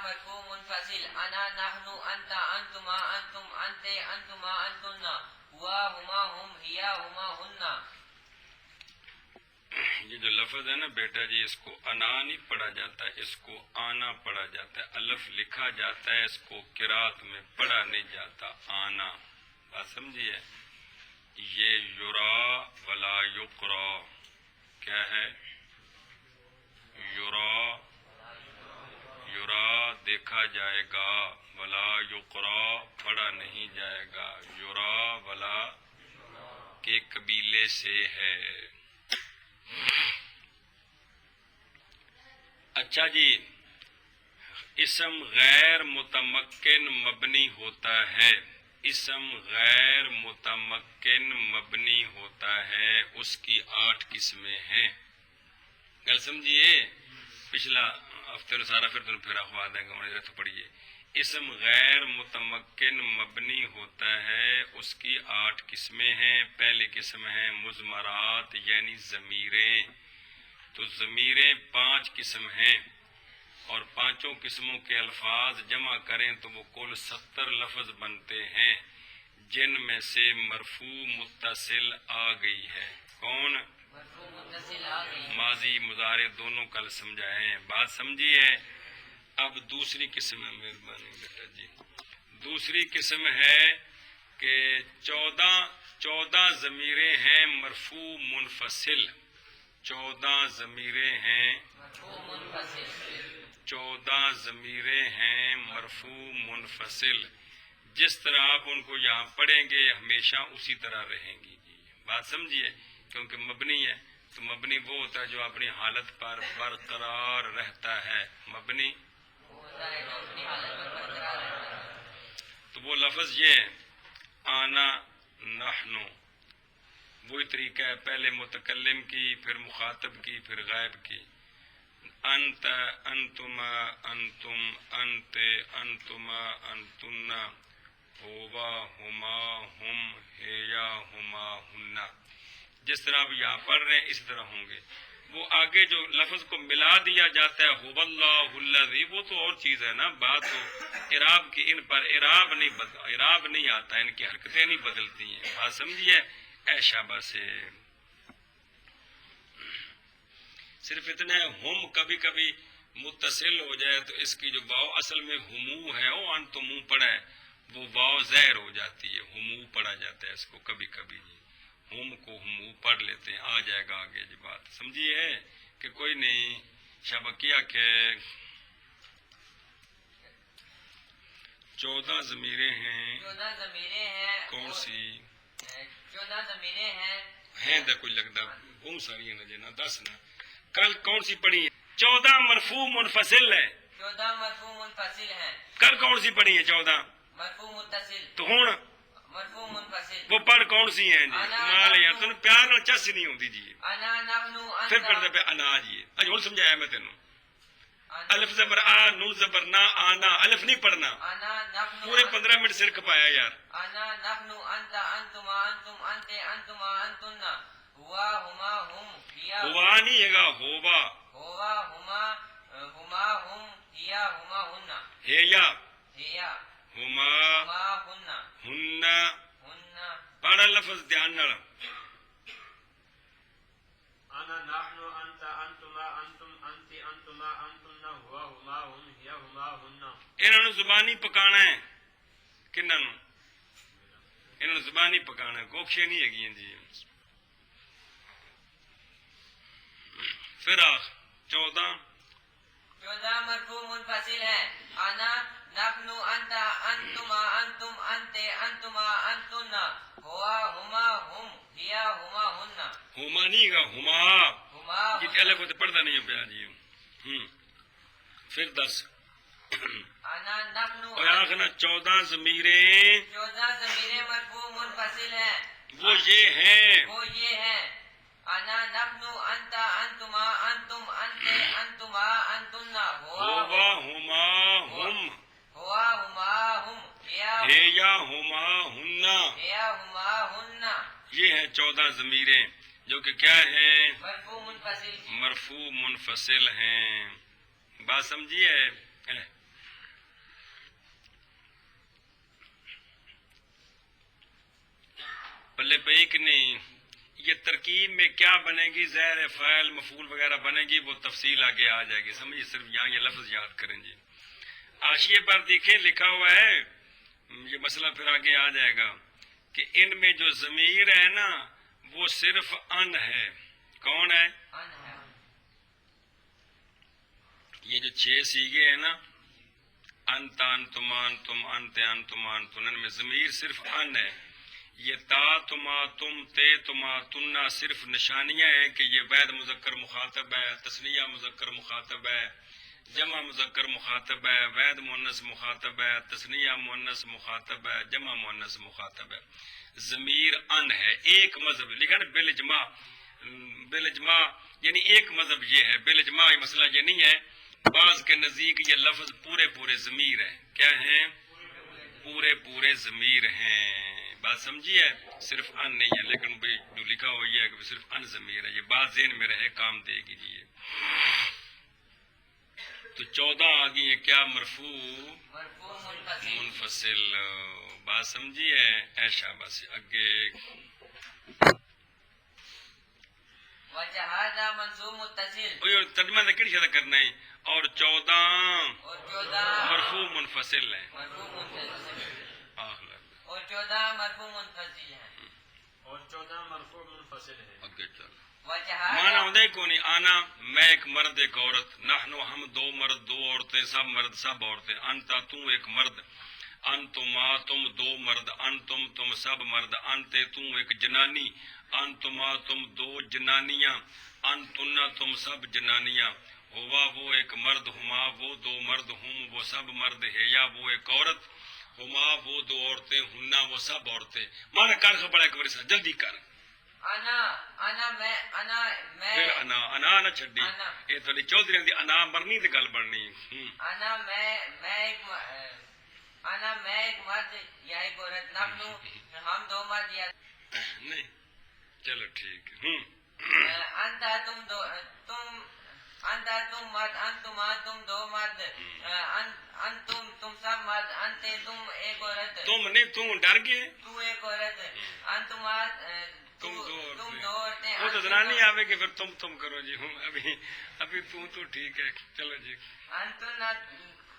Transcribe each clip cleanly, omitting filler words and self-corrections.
مرفوع منفصل انا نحن انت انتما انتم انت انتما انتن ہوا ہما ہم ہیا ہما ہن. یہ جو لفظ ہے نا بیٹا جی، اس کو انا نہیں پڑھا جاتا، اس کو آنا پڑھا جاتا ہے. الف لکھا جاتا ہے، اس کو قرات میں پڑھا نہیں جاتا. آنا، بات سمجھیے. یہ یرا ولا یقرا کیا ہے؟ یرا، یرا دیکھا جائے گا، ولا یقرا پڑھا نہیں جائے گا. یرا ولا کے قبیلے سے ہے. اچھا جی، اسم غیر متمکن مبنی ہوتا ہے. اسم غیر متمکن مبنی ہوتا ہے، اس کی 8 قسمیں ہیں. گل سمجھیے، پچھلا ہفتے سارا پھر اخوا دیں گے تو پڑھیے. اسم غیر متمکن مبنی ہوتا ہے، اس کی 8 قسمیں ہیں. پہلی قسم ہے مضمرات یعنی ضمیریں. تو ضمیریں 5 قسم ہیں، اور 5 قسموں کے الفاظ جمع کریں تو وہ کل 70 لفظ بنتے ہیں، جن میں سے مرفوع متصل آ گئی ہے. کون؟ مرفوع متصل آ گئی. ماضی مضارع دونوں کل سمجھائے. بات سمجھیے. اب دوسری قسم ہے، مہربانی بیٹا جی. دوسری قسم ہے کہ 14 ضمیریں ہیں مرفوع منفصل. 14 ضمیریں ہیں، 14 ضمیریں ہیں مرفوع منفصل. جس طرح آپ ان کو یہاں پڑھیں گے ہمیشہ اسی طرح رہیں گی جی. بات سمجھیے، کیونکہ مبنی ہے تو مبنی وہ ہوتا ہے جو اپنی حالت پر برقرار رہتا ہے. مبنی تو وہ لفظ یہ ہے آنا نحنو. وہی طریقہ ہے، پہلے متکلم کی، پھر مخاطب کی، پھر غائب کی. انت انتما انتم انت انتما انتن ہوا ہما ہم ہیا ہما ہن. جس طرح آپ یہاں پڑھ رہے ہیں اسی طرح ہوں گے. وہ آگے جو لفظ کو ملا دیا جاتا ہے هو اللہ الذی، وہ تو اور چیز ہے نا. بات تو اعراب کی، ان پر اعراب نہیں آتا، ان کی حرکتیں نہیں بدلتی ہیں. بات سمجھیے. اے شاباش سے صرف اتنا ہے، ہم کبھی کبھی متصل ہو جائے تو اس کی جو واو اصل میں ہمو ہے، وہ ان تو منہ پڑا ہے، وہ واو زہر ہو جاتی ہے. ہمو پڑھا جاتا ہے اس کو کبھی کبھی جی. ہم کو ہمو پڑھ لیتے ہیں. آ جائے گا آگے جی. بات سمجھیے کہ کوئی نہیں. شبکیہ کے 14 ضمیریں ہیں. 14 ضمیریں ہیں. کون سی 14 ضمیریں ہیں؟ تو کوئی لگتا بہت ساری نہ جنا 10 نہ. کل کون سی پڑھی ہے؟ 14 مرفوع منفصل ہے. 14 مرفوع منفصل ہیں. کل کون سی پڑھی ہے؟ 14 مرفوع متصل. تو ہوں مرفوع منفصل وہ پڑھ کون سی ہیں جی؟ مال یار تم پیار نال چس نہیں ہوندی جی. انا نحن انت. پھر پڑھتے پہ انا جی. اج ہن سمجھایا میں تینوں. الف زبر آ، نون زبر نا، آنا. الف نہیں پڑھنا. انا نحن پورے 15 منٹ سر کھپایا یار. انا نحن انت انتما انتم انت انتما انتن ہوا ہما ہم ہیا. ہوا نہیں ہے گا، ہووا. ہوا ہما ہم ہیا ہما ہن. ہیا ہیا ہما ہما ہن. ہن. ہن پڑھا لفظ دھیان نال. انا نحن انت انتما انتم انت انتما انتن ہوا ہما ہم ہیا ہما ہن. انہوں نے زبانی پکانا ہے. کنہاں نوں؟ انہوں نے زبانی پکانا ہے، کوکھشے نہیں ہے جی. پھر 14 مرفوع منفصل ہے. انا نحن انت انتما انتم انت انتما انتن ہوا ہما ہم ہیا ہما ہن. ہوما نہیں گا، ہوما. ہما یہ الف کو تو پڑھتا نہیں ہے پیا جی. پھر 10 انا نحن اور آخنا 14 ضمیریں 14 ضمیریں مرفوع منفصل ہیں. وہ یہ ہیں. وہ یہ ہیں انا نحن انت انتما انتم انت انتما انتن ہوا ہما ہم ہوا ہما ہم ہیا ہما ہن. ہیا ہما ہن. یہ ہیں 14 ضمیریں جو کہ کیا ہیں؟ مرفوع منفصل. مرفوع منفصل ہیں. بات سمجھیے. بلے پئی کہ نہیں. یہ ترکیب میں کیا بنے گی، زہر فعل مفعول وغیرہ بنے گی، وہ تفصیل آگے آ جائے گی. سمجھے، صرف یہاں یہ لفظ یاد کریں جی. حاشیے پر دیکھیں لکھا ہوا ہے، یہ مسئلہ پھر آگے آ جائے گا کہ ان میں جو ضمیر ہے نا وہ صرف ان ہے. کون ہے؟ ان ہے. یہ جو 6 سیغے ہیں نا، انت انتم انتم انت انتم انتن، ان میں ضمیر صرف ان ہے. یہ تا تما تم تے تما تننا صرف نشانیاں ہیں کہ یہ واحد مذکر مخاطب ہے، تثنیہ مذکر مخاطب ہے، جمع مذکر مخاطب ہے، واحد مؤنث مخاطب ہے، تثنیہ مؤنث مخاطب ہے، جمع مؤنث مخاطب ہے. ضمیر ان ہے. ایک مذہب لکھا نا بالاجماع، بالاجماع یعنی ایک مذہب یہ ہے. بالاجماع یہ مسئلہ یہ نہیں ہے. بعض کے نزدیک یہ لفظ پورے پورے ضمیر ہیں. کیا ہیں؟ پورے پورے ضمیر ہیں. بات سمجھی ہے؟ صرف ان نہیں ہے، لیکن بھی جو لکھا ہوا یہ ہے کہ صرف ان ضمیر ہے. یہ بات ذہن میں رہے، کام دے گی جی. تو 14 آ گئی ہے کیا؟ مرفوع منفصل. بات سمجھی ہے؟ ایشا بس اگے وجہادہ منصوب متصل. اور ترجمہ نے کہڑی شرح کرنا ہے؟ اور 14 اور 14 مرفوع منفصل ہیں. مرفوع منفصل. آخر اور 14 مرفوع منفصل ہیں. اور 14 مرفوع منفصل ہے. اگے چل. وجہادہ مانا ہوندے کو نہیں آنا میں ایک مرد ایک عورت، نحنو ہم 2 مرد 2 عورتیں، سب مرد سب عورتیں، انتا تو ایک مرد، انتما تم 2 مرد، انتم تم سب مرد، انتے تو ایک جنانی، انتما تم 2 جنانیاں، انتنا تم سب جنانیاں، ہوا وہ ایک مرد، ہما وہ 2 مرد، ہم وہ سب مرد، ہے یا وہ ایک عورت، ہما وہ 2 عورتیں، ہننا وہ سب عورتیں. مانا کر خبر ایک بار سا جلدی کر. انا میں پھر انا نہ چھڈی، انا. یہ تھوڑی چودھری دی انا مرنی تے گل بننی. انا میں ایک مرد یا ایک عورت. نحنو ہم 2 مرد یا نہیں چلو ٹھیک ہے. انتا تم مرد، انتما تم 2 مرد، انتم تم سب مرد، انتے تم ایک عورت، تم نہیں تم ڈر گئے، تو ایک عورت، انتما تم 2 تم 2 عورتیں. وہ تو زنانی آوے گی پھر تم کرو جی. ہوں ابھی تو ٹھیک ہے. چلو جی. انتنا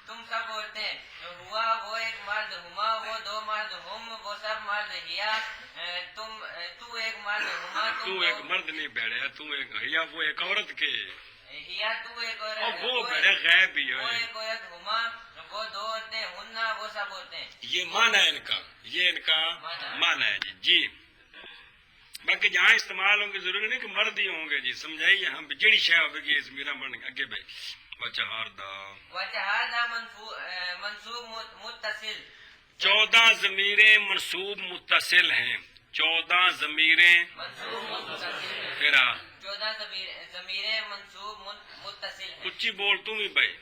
تم سب عورتیں، ہوا وہ ایک مرد، ہما وہ 2 مرد، ہم وہ سب مرد، ہیا تو ایک مرد، ہما تو ایک مرد نہیں بیڑیا، تم ایک یا وہ ایک عورت کے، ہیا تو ایک اور عورت، وہ بیڑے غیب بھی وہ ہے. ایک عورت، ہما وہ 2 عورتیں، ہننا وہ سب عورتیں. یہ معنی ہے ان کا، یہ ان کا معنی ہے جی. جی باقی جہاں استعمال ہوں گے ضروری نہیں کہ مرد ہی ہوں گے جی. سمجھائیے ہم جیڑی شے ہوگی گی اس میرا بن اگے بھائی. وجہادہ منصوب متصل. 14 ضمیریں منصوب متصل ہیں. 14 ضمیریں منصوب متصل ہیں. پھر 14 ضمیریں منصوب متصل ہیں. اچھی بول تم ہی بھائی.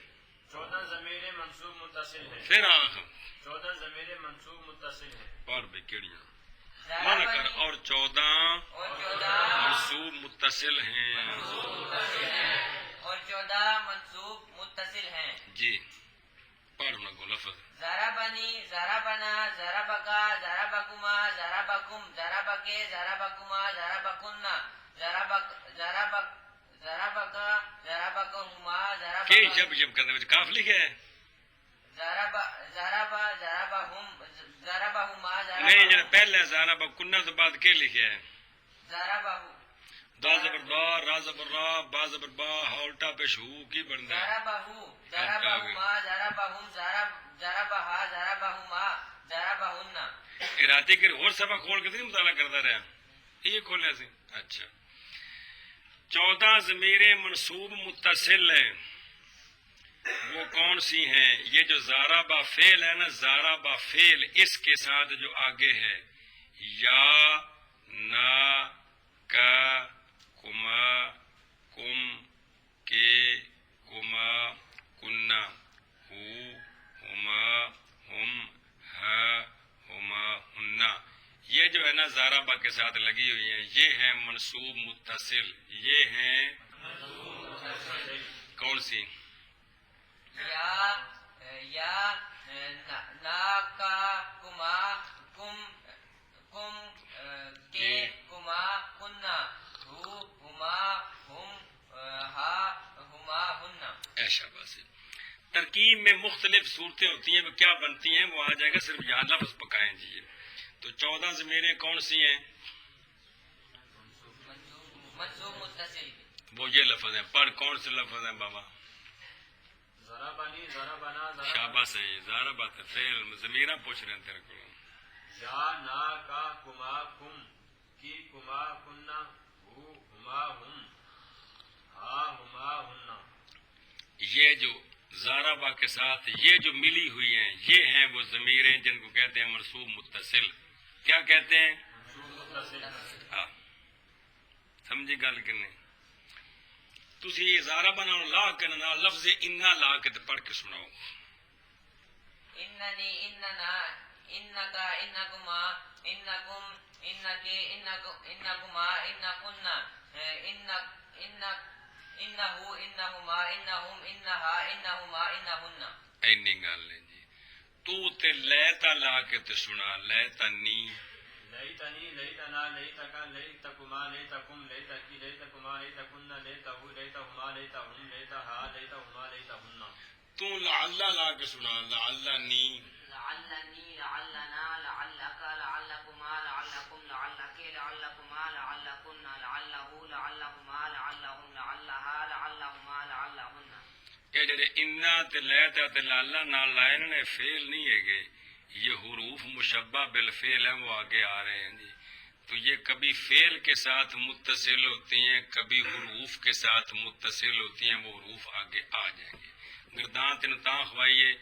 14 ضمیر منصوب متصل ہے. پھر آخ 14 ضمیر منصوب متصل ہے. اور بھائی کیڑیاں مانا کر. اور 14 منصوب متصل ہیں. اور 14 منصوب متصل ہیں. جی پڑھنا کو لفظ. ضربنی، ضربنا، ضربکا، ضربکما، ضربکم، ضربکے، ضربکما، ضربکننا، ضربکا، ضربکہما، کہ جب کرنے میں کاف لکھے ہے ضربہما، نہیں جب پہلے ضرب کنہ تو بعد کے لکھے ہے؟ ضربہو، دا زبر دا، را زبر را، با زبر با، ہا الٹا پیش ہو کی بنتا ہے؟ ضربہو، ضربہما، ضربہم، ضربہا، ضربہما، ضربہن. ارادے کے اور سبق کھول کے نہیں مطالعہ کرتا رہا یہ کھولے سے. اچھا 14 ضمیریں منصوب متصل ہیں. وہ کون سی ہیں؟ یہ جو زارابا فعل ہے نا، زارابا فعل اس کے ساتھ جو آگے ہے یا، نا، کا، کما، کم، کے، کما، کننا، ہو، ہما، ہم، ہا، ہما، ہننا، یہ جو ہے نا زارابا کے ساتھ لگی ہوئی ہیں، یہ ہیں منصوب متصل. یہ ہیں کون سی؟ یا، نا، کا، کما، کم، ترکیب میں مختلف صورتیں ہوتی ہیں، وہ کیا بنتی ہیں وہ آ جائے گا، صرف یہاں لفظ پکائیں جی. تو 14 ضمیریں کون سی ہیں؟ منصوب متصل. وہ یہ لفظ ہیں. پر کون سے لفظ ہیں بابا؟ ضربنی ضربنا ضرب. شاباش ہے، زارا بات ہے. فعل ضمیرہ پوچھ رہے ہیں تیرے کو. یا نا کا کما کم کی کما کننا ہو ہما ہم ہا ہما ہننا. یہ جو زاربا کے ساتھ یہ جو ملی ہوئی ہیں یہ ہیں وہ ضمیریں جن کو کہتے ہیں منصوب متصل. کیا کہتے ہیں؟ ہاں سمجھی گل کہ نہیں؟ تسی زاربا نال لا کے نال لفظ انا لا کے تے پڑھ کے سناؤ. اننی اننا انکا انکما انکم انکی انکما انکننا انہو انہما انہم انہا انہما انہن. اینی گل ہے جی. تو تے لیتا لا کے تے سنا. لیتا نی لیتنی لیتنا لیتکا لیتکما لیتکم لیتکی لیتکما لیتکننا لیتہو لیتہما لیتہم لیتہا لیتہما لیتہن. تو لعل لا کے سنا. لعل نی لعلنی لعلنا لعلک لعلکما لعلکم لعلکی لعلکما لعلکن لعلہو لعلہما لعلہم لعلہا لعلہما لعلہن. یہ جڑے انا تے لیتا تے لالا نال لائے نے فعل نہیں ہے گے، یہ حروف مشبہ بالفعل ہیں، وہ آگے آ رہے ہیں جی. تو یہ کبھی فعل کے ساتھ متصل ہوتی ہیں، کبھی حروف کے ساتھ متصل ہوتی ہیں. وہ حروف آگے آ جائیں گے. گردان تنتا خوائیے.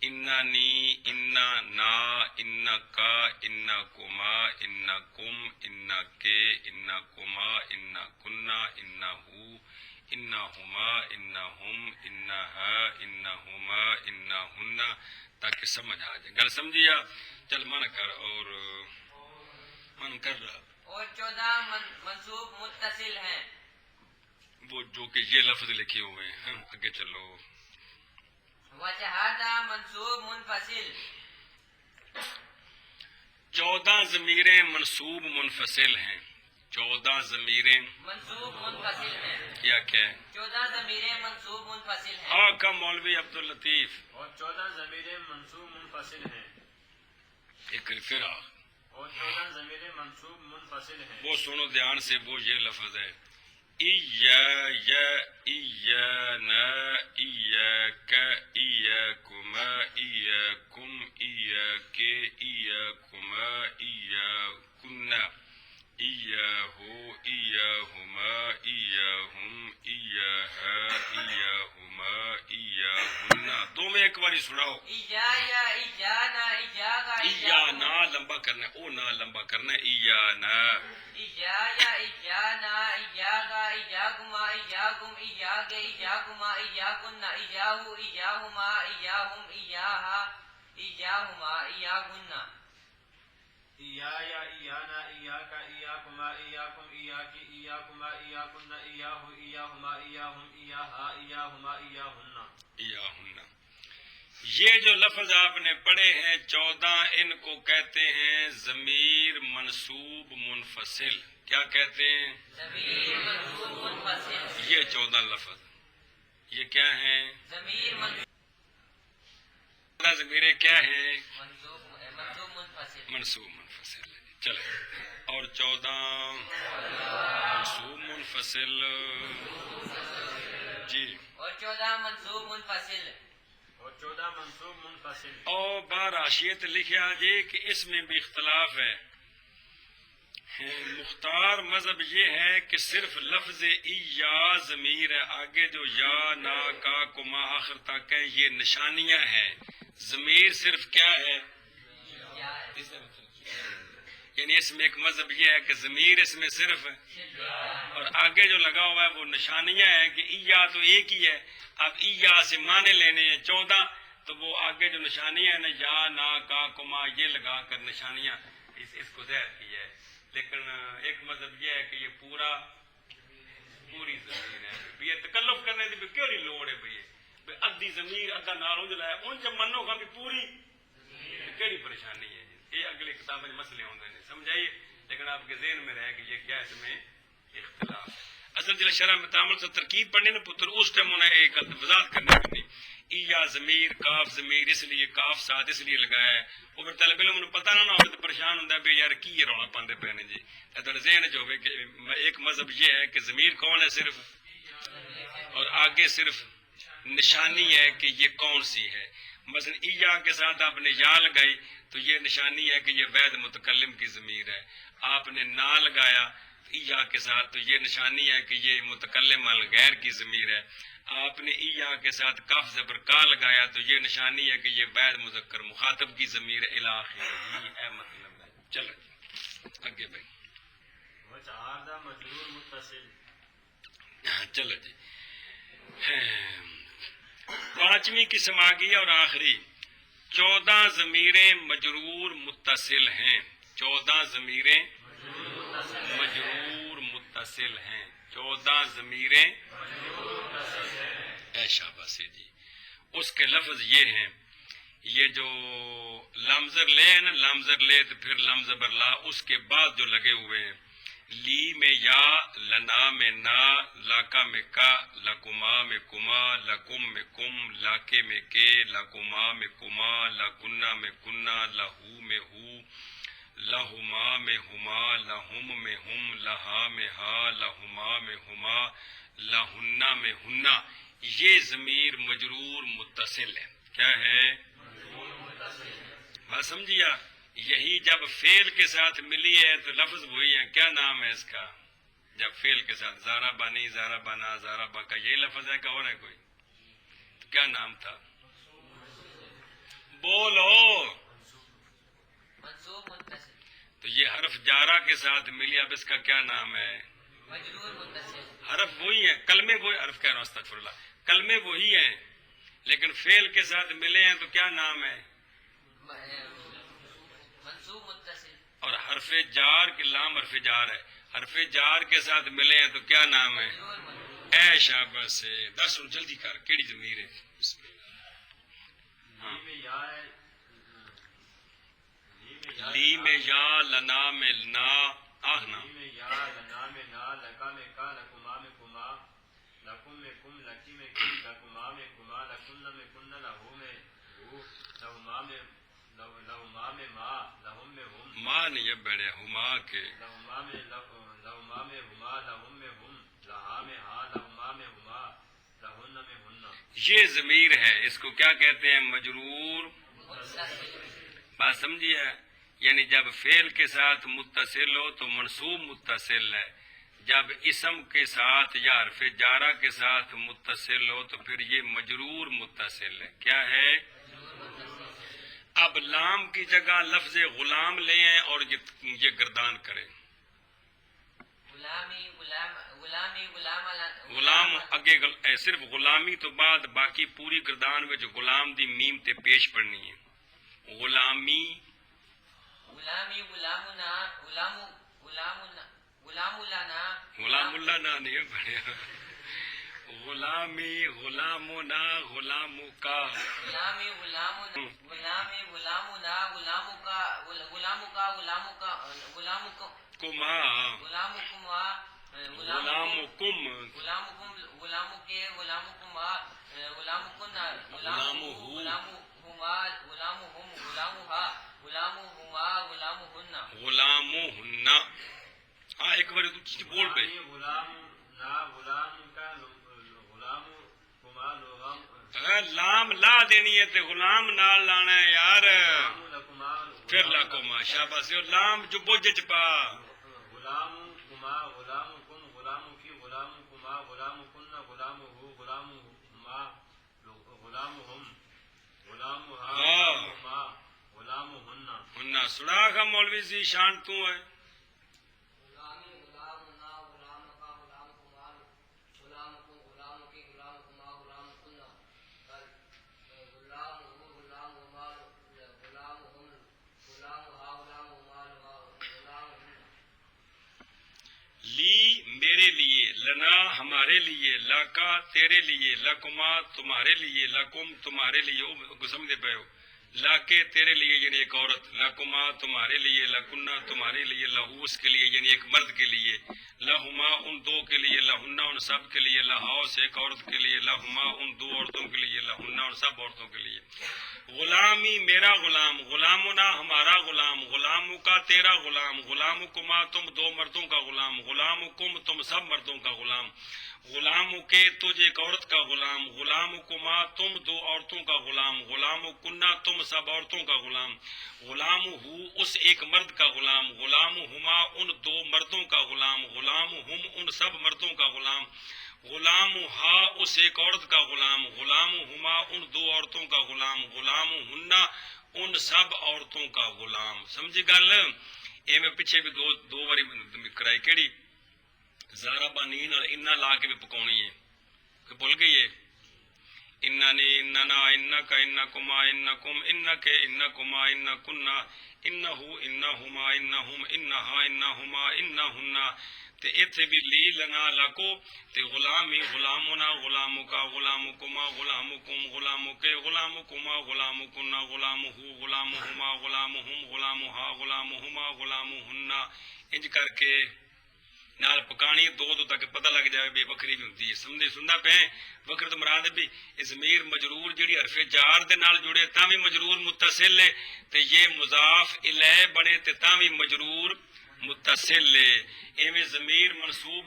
اننی انا نا انکا انکما انکم انکے انکما انکننا انہو انہما انہم انہا انہما انہن، تاکہ سمجھ آ جائے. گل سمجھیا؟ چل من کر اور من کر رہا. اور 14 منصوب متصل ہیں. وہ جو کہ یہ لفظ لکھے ہوئے ہیں. آگے چلو. وجہادہ منصوب منفصل. 14 ضمیریں منصوب منفصل ہیں. 14 ضمیریں منصوب منفصل ہیں. کیا کیا ہے؟ 14 ضمیریں منصوب منفصل ہیں. ہاں کا مولوی عبداللطیف. اور 14 ضمیریں منصوب منفصل ہیں. ایک پھر آ. اور 14 ضمیریں منصوب منفصل ہیں. وہ سنو دھیان سے. وہ یہ لفظ ہے ایا ایانا ایاک ایاکما ایاکم ایاکے ایاکما ایاکنا ایاہو ایاہما ایاہم ایاہا ایاہما ایاہن. دو میں ایک باری سناؤ. ایایا ایانا ایاگا ایانا لمبا کرنا ہے، او نا لمبا کرنا ہے. ایانا ایایا ایانا ایاگا ایاگما ایاگم ایاگے ایاگما ایاگن ایاہو ایاہما ایاہم ایاہا ایاہما ایاگن. ایایا ایانا ایاکا ایاکما ایاکم ایاکی ایاکما ایاکن ایاہو ایاہما ایاہم ایاہا ایاہما ایاہن. ایاہن. یہ جو لفظ آپ نے پڑھے ہیں 14، ان کو کہتے ہیں ضمیر منصوب منفصل. کیا کہتے ہیں؟ ضمیر منصوب منفصل. یہ 14 لفظ یہ کیا ہیں؟ ضمیر منصوب ضمیریں کیا ہیں؟ منصوب منفصل. منصوب منفصل. چلے. اور 14 منصوب منفصل جی. اور 14 منصوب منفصل. اور 14 منصوب منفصل. اور باراشیت لکھا جی کہ اس میں بھی اختلاف ہے. مختار مذہب یہ ہے کہ صرف لفظ ایا ضمیر ہے، آگے جو یا نا کا کما آخر تک ہے یہ نشانیاں ہیں. ضمیر صرف کیا ہے؟ یعنی اس میں ایک مذہب یہ ہے کہ ضمیر اس میں صرف اور آگے جو لگا ہوا ہے وہ نشانیاں ہیں کہ ایا تو ایک ہی ہے. اب ایا سے معنی لینے ہیں 14، تو وہ آگے جو نشانیاں ہیں نا یا نا کا کما یہ لگا کر نشانیاں اس کو ظاہر کی ہے. لیکن ایک مذہب یہ ہے کہ یہ پوری ضمیر ہے. یہ تکلف کرنے کی کیوں نہیں لوڑ ہے بھائی ادھی ضمیر ادھا نال ہو جائے ان جب منو گا بھی پوری کیڑی پریشانی ہے. یہ اگلی کتاب میں مسئلے ہوتے ہیں سمجھائیے. لیکن آپ کے ذہن میں رہے کہ یہ کیا اس میں اختلاف. اصل جب شرح میں تعامل سے ترکیب پڑھنے نا پتر اس ٹائم انہیں ایک وضاحت کرنی پڑتی. ایجا ضمیر کاف ضمیر اس لیے کاف ساتھ اس لیے لگایا ہے. وہ پھر طالب علم نوں پتہ نہ ہو تو پریشان ہوندا ہے یار کی رولا پاندے پے نے جی. تھوڑے ذہن جو ہوے کہ ایک مذہب یہ ہے کہ ضمیر کون ہے صرف اور آگے صرف نشانی ہے کہ یہ کون سی ہے. مثلا ایجا کے ساتھ آپ نے یا لگائی تو یہ نشانی ہے کہ یہ وحید متکلم کی ضمیر ہے. آپ نے نا لگایا ایجا کے ساتھ تو یہ نشانی ہے کہ یہ متکلم الغیر کی ضمیر ہے. آپ نے ایجا کے ساتھ کاف زبر کا لگایا تو یہ نشانی ہے کہ یہ وحید مذکر مخاطب کی ضمیر الہی ہے. مطلب ہے. چلو آگے بھائی وتعارض مجرور متصل. چلو جی 5ویں قسم آ گئی اور آخری 14 ضمیریں مجرور متصل ہیں. 14 ضمیریں مجرور متصل ہیں. 14 ضمیریں اے شاباش جی. اس کے لفظ یہ ہیں یہ جو لامزر لے ہیں نا لامزر لے تو پھر لامزبر لا اس کے بعد جو لگے ہوئے ہیں لی میں یا لنا میں نا لاکا میں کا لکما میں کما لکم میں کم لاکے میں کے لکما میں کما لکنا میں کنا لہو میں ہو لہما میں ہما لہم میں ہم لہا میں ہا لہما میں ہما لہنا میں ہنا. یہ ضمیر مجرور متصل ہے. کیا ہے؟ بات سمجھیا. یہی جب فعل کے ساتھ ملی ہے تو لفظ وہی ہے. کیا نام ہے اس کا؟ جب فعل کے ساتھ زارا بانی زارا بنا زارا با کا یہی لفظ ہے کہ اور ہے کوئی؟ تو کیا نام تھا؟ بولو. منصوب متصل تو یہ حرف جارا کے ساتھ ملی اب اس کا کیا نام ہے؟ مجرور متصل. حرف وہی ہے کلمے وہی حرف کہہ رہا ہوں استغفر اللہ کلمے وہی ہیں لیکن فعل کے ساتھ ملے ہیں تو کیا نام ہے؟ منصوب متصل. اور حرف جار کے لام حرف جار ہے حرف جار کے ساتھ ملے ہیں تو کیا نام ہے؟ مجرور متصل. اے شاباش سے 10 جلدی کر کیڑی ضمیر ہے؟ بسم اللہ. لی میں یا ہے لی میں یا لنا میں نا آہنا لی میں یا لنا میں نا لکا میں کا لکما میں کما لکم میں کم لکی میں کی لکما میں کما لکن میں کن لہو میں ہو لہما میں ما لہم میں ہم ماں نہیں ہے بڑے ہما کے لہما میں ہما لہم میں ہم لہا میں ہا لہما میں ہما لہن میں ہن. یہ ضمیر ہے اس کو کیا کہتے ہیں؟ مجرور. متصل. بات سمجھیے یعنی جب فعل کے ساتھ متصل ہو تو منصوب متصل ہے. جب اسم کے ساتھ یا حرف جارہ کے ساتھ متصل ہو تو پھر یہ مجرور متصل ہے. کیا ہے؟ اب لام کی جگہ لفظ غلام لے ہیں اور یہ گردان کریں. غلام اگے صرف غلامی تو بعد باقی پوری گردان میں جو غلام دی میم تے پیش پڑنی ہے. غلامی غلامنا غلام اللہ نا نہیں پڑھیا. غلامی غلامنا غلامو کا غلامنا غلامکا کما غلامکما غلامکم غلامکے غلامکما غلامکنا غلامہو غلامہما غلامہم غلامہا غلامہما غلامہن غلامہن. ہاں ایک بار تو بول پہ غلام نا غلام کا غلام کما لغام لام لا دینی ہے تے غلام نال لانا ہے یار. پھر لاکما شاباش. لام جو بوجھ چ پا غلام کما غلام کم غلام کی غلام کما غلام کن غلام ہو غلام ما غلام ہم غلام ہا غلام ہن. سنا کا مولوی سی شان تو ہے. لی میرے لیے لنا ہمارے لیے لاکا تیرے لیے لکما تمہارے لیے لکم تمہارے لیے سمجھے پے ہو. لاکے تیرے لیے یعنی ایک عورت، لکما تمہارے لیے، لکنہ تمہارے لیے، لہو اس کے لیے یعنی ایک مرد کے لیے، لہما ان دو کے لیے، لہنہ ان سب کے لیے، لہاؤس ایک عورت کے لیے، لہما ان دو عورتوں کے لیے، لہنہ ان سب عورتوں کے لیے۔ غلامی میرا غلام، غلامنا ہمارا غلام، غلاموں کا تیرا غلام، غلامکما تم دو مردوں کا غلام، غلامکم تم سب مردوں کا غلام، غلاموں کے تجھ ایک عورت کا غلام، غلامکما تم دو عورتوں کا غلام، غلامکنہ تم سب عورتوں کا غلام، غلامہ اس ایک مرد کا غلام، غلامہما ان دو مردوں کا غلام، غلامہم ان سب مردوں کا غلام، غلامہا اس ایک عورت کا غلام، غلامہما ان دو عورتوں کا غلام، غلامہن ان سب عورتوں کا غلام۔ سمجھی گل؟ اے میں پیچھے بھی دو باری کرائی کیڑی زارا بانین اور انہ لا کے بھی پکاؤنی ہے کہ بھول گئی ہے، اننی اننا انکا انکما انکم انکے انکما انکنہ انہو انہما انہم انہا انہما انہن، تے ایتھے بھی لی لنا لکو، تے غلامی غلامنا غلامکا غلامکما غلامکم غلامکے غلامکما غلامکنہ غلامہو غلامہما غلامہم غلامہا غلامہما غلامہن، انج کر کے نال پکانی دو تک پتہ لگ جائے بھی وکری بھی ہوندی ہے۔ سمجھے سننا پہ وکر تو مراد بھی ضمیر مجرور جڑی حرف جار دے نال جڑے تاں بھی مجرور متصل ہے، تے یہ مضاف الیہ بنے تے تاں بھی مجرور متصل ہے، ایویں ضمیر منصوب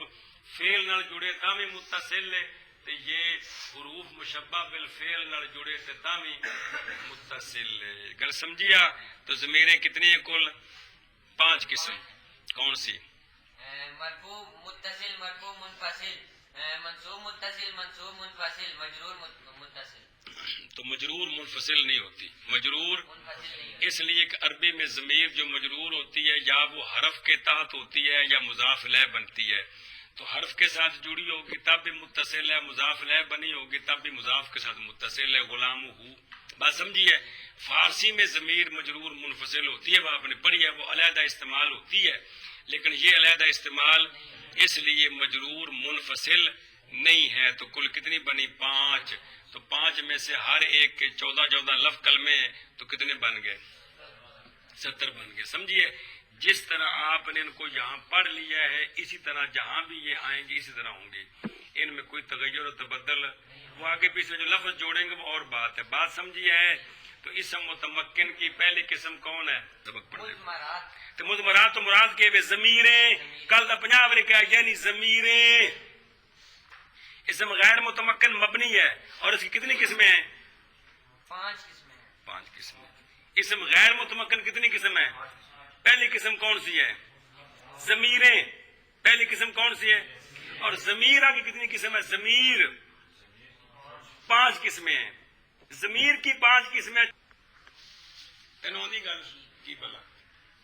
فعل نال جڑے تاں بھی متصل ہے، تے یہ حروف مشبہ بالفعل نال جڑے تے تاں بھی متصل ہے۔ گل سمجھیا؟ تو ضمیریں کتنی ہیں کل؟ 5 قسم۔ کون سی؟ مرفوع متصل، مرفوع منفصل، منصوب متصل، منصوب منفصل، مجرور متصل۔ تو مجرور منفصل نہیں ہوتی، مجرور منفصل نہیں ہے۔ اس لیے کہ عربی میں ضمیر جو مجرور ہوتی ہے یا وہ حرف کے تحت ہوتی ہے یا مضاف الیہ بنتی ہے، تو حرف کے ساتھ جڑی ہوگی تب بھی متصل ہے، مضاف الیہ بنی ہوگی تب بھی مضاف کے ساتھ متصل ہے۔ غلامہ بات سمجھیے؟ فارسی میں ضمیر مجرور منفصل ہوتی ہے، وہ آپ نے پڑھی ہے، وہ علیحدہ استعمال ہوتی ہے، لیکن یہ علیحدہ استعمال اس لیے مجرور منفصل نہیں ہے۔ تو کل کتنی بنی؟ 5۔ تو 5 میں سے ہر ایک کے 14 لفظ کلمے ہیں، تو کتنے بن گئے؟ 70 بن گئے۔ سمجھیے؟ جس طرح آپ نے ان کو یہاں پڑھ لیا ہے اسی طرح جہاں بھی یہ آئیں گے اسی طرح ہوں گے، ان میں کوئی تغیر و تبدل، وہ آگے پیچھے جو لفظ جوڑیں گے وہ اور بات ہے۔ بات سمجھی ہے؟ تو اسم متمکن کی پہلی قسم کون ہے؟ سبق پڑھ لیں۔ مضمرات، تو مضمرات تو مراد کے بھی ضمیریں، کل دا 50 بار کہا یعنی ضمیریں۔ اسم غیر متمکن مبنی ہے اور اس کی کتنی قسمیں ہیں؟ 5 قسمیں ہیں۔ 5 قسمیں۔ اسم غیر متمکن کتنی قسم ہے؟ پہلی قسم کون سی ہے؟ ضمیریں، پہلی قسم کون سی ہے؟ اور ضمیرہ کی کتنی قسم ہے؟ ضمیر 5 قسمیں ہیں، ضمیر کی 5 قسمیں۔ انہوں گل کی بلا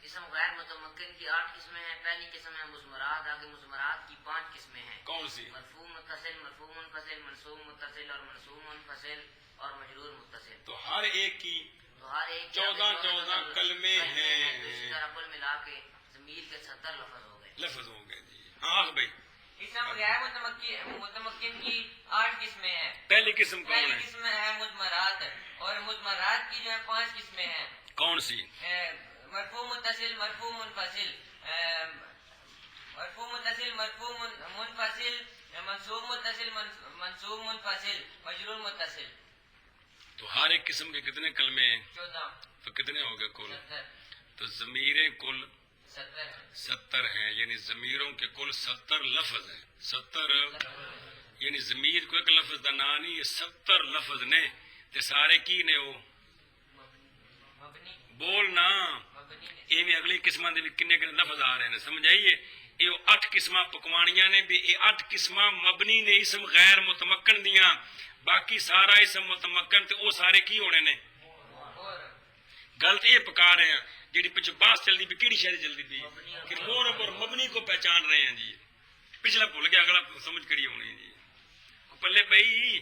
اسم غیر متمکن کی 8 قسمیں ہیں۔ پہلی قسم ہے مضمرات، آگے مضمرات کی 5 قسمیں ہیں۔ کون سی؟ مرفوع متصل، مرفوع منفصل، منصوب متصل اور منصوب منفصل اور مجرور متصل۔ تو ہر ایک کی تو ہر ایک 14 کلمے ہیں۔ تو اسی طرح کل ملا کے ضمیر کے 70 لفظ ہو گئے۔ لفظ ہو گئے جی۔ ہاں بھائی، اسم غیر متمکن کی 8 قسمیں ہیں۔ پہلی قسم کون پہلی ہے؟ قسم ہے مضمرات، اور مضمرات کی جو ہے 5 قسمیں ہیں۔ کون سی؟ مرفوع متصل، مرفوع منفصل، مرفوع متصل، مرفوع منفصل، منصوب متصل، منصوب منفصل، مجرور متصل۔ تو ہر ایک قسم کے کتنے کلمے ہیں؟ 14، تو کتنے ہو گئے کل؟ 70، تو ضمیریں کل 70 70 ہیں، یعنی ضمیروں کے کل 70 لفظ ہیں۔ 70 یعنی ضمیر کو ایک لفظ دا نا نہیں، یہ 70 لفظ نے تے سارے کی نے وہ مبنی بولنا۔ مبنی یہ بھی اگلی قسماں دے بھی کنے کنے لفظ آ رہے ہیں، سمجھ آئیے؟ یہ 8 قسماں پکوانیاں نے بھی، یہ 8 قسماں مبنی نے اسم غیر متمکن دیاں، باقی سارا اسم متمکن تے وہ سارے کی ہونے نے؟ اور غلط یہ پکا رہے ہیں جیڑی پچھو باس چل دی بھی، کیڑی شہری چل دی بھی کہ مورب اور مبنی کو پہچان رہے ہیں جی۔ پچھلا بھول گیا، اگلا سمجھ کڑی ہونی ہے جی۔ پلے بھائی